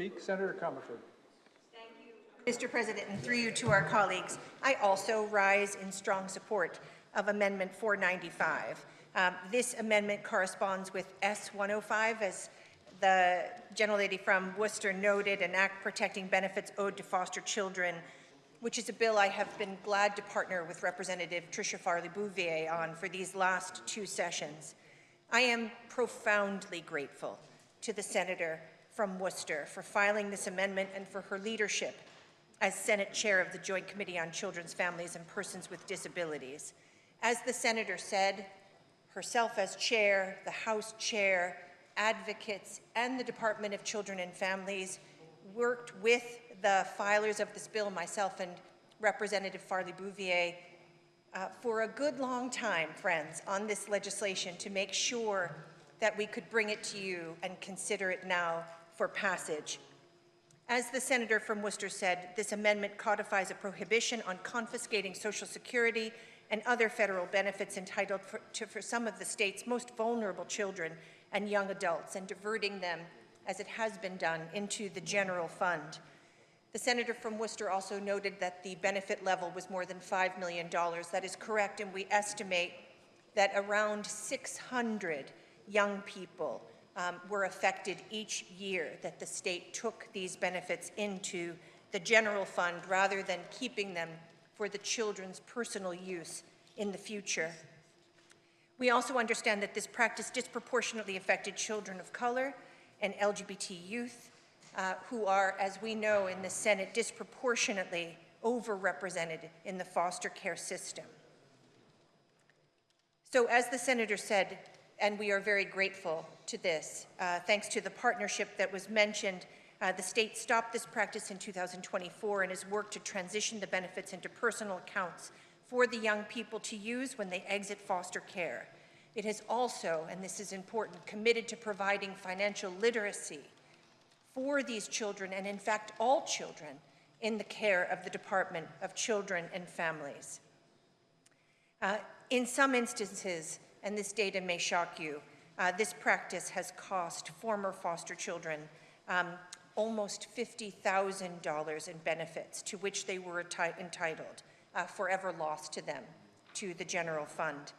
Speak, Senator Comerford. Thank you, Mr. President, and through you to our colleagues. I also rise in strong support of Amendment 495. This amendment corresponds with S105, as the gentlelady from Worcester noted, an act protecting benefits owed to foster children, which is a bill I have been glad to partner with Representative Tricia Farley-Bouvier on for these last two sessions. I am profoundly grateful to the senator from Worcester for filing this amendment and for her leadership as Senate Chair of the Joint Committee on Children's, Families, and Persons with Disabilities. As the senator said, herself as chair, the House chair, advocates, and the Department of Children and Families worked with the filers of this bill, myself and Representative Farley-Bouvier, for a good long time, friends, on this legislation to make sure that we could bring it to you and consider it now for passage. As the senator from Worcester said, this amendment codifies a prohibition on confiscating Social Security and other federal benefits entitled for some of the state's most vulnerable children and young adults and diverting them, as it has been done, into the general fund. The senator from Worcester also noted that the benefit level was more than $5 million. That is correct, and we estimate that around 600 young people were affected each year that the state took these benefits into the general fund rather than keeping them for the children's personal use in the future. We also understand that this practice disproportionately affected children of color and LGBT youth, who are, as we know in the Senate, disproportionately overrepresented in the foster care system. So as the senator said, and we are very grateful to this, thanks to the partnership that was mentioned, the state stopped this practice in 2024 and has worked to transition the benefits into personal accounts for the young people to use when they exit foster care. It has also, and this is important, committed to providing financial literacy for these children, and in fact all children, in the care of the Department of Children and Families. In some instances, and this data may shock you, this practice has cost former foster children almost $50,000 in benefits to which they were entitled, forever lost to them, to the general fund.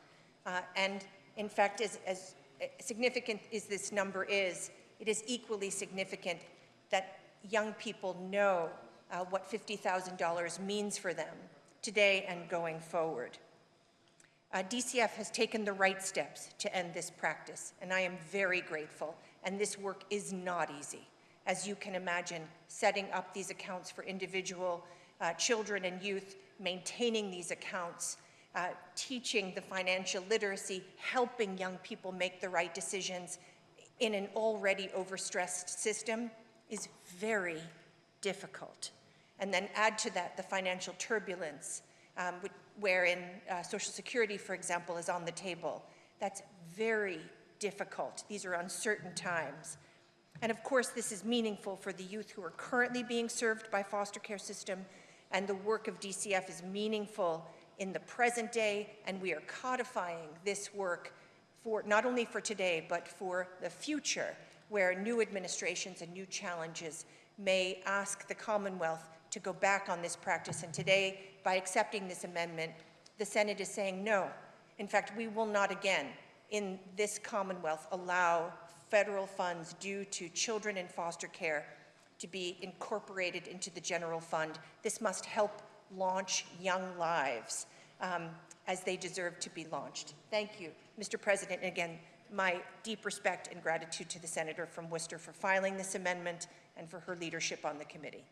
And in fact, as significant as this number is, it is equally significant that young people know what $50,000 means for them today and going forward. DCF has taken the right steps to end this practice, and I am very grateful, and this work is not easy. As you can imagine, setting up these accounts for individual children and youth, maintaining these accounts, teaching the financial literacy, helping young people make the right decisions in an already overstressed system is very difficult. And then add to that the financial turbulence, wherein Social Security, for example, is on the table. That's very difficult. These are uncertain times. And of course, this is meaningful for the youth who are currently being served by foster care system, and the work of DCF is meaningful in the present day, and we are codifying this work for not only for today, but for the future, where new administrations and new challenges may ask the Commonwealth to go back on this practice. And today, by accepting this amendment, the Senate is saying no. In fact, we will not again in this Commonwealth allow federal funds due to children in foster care to be incorporated into the general fund. This must help launch young lives as they deserve to be launched. Thank you, Mr. President. And again, my deep respect and gratitude to the senator from Worcester for filing this amendment and for her leadership on the committee.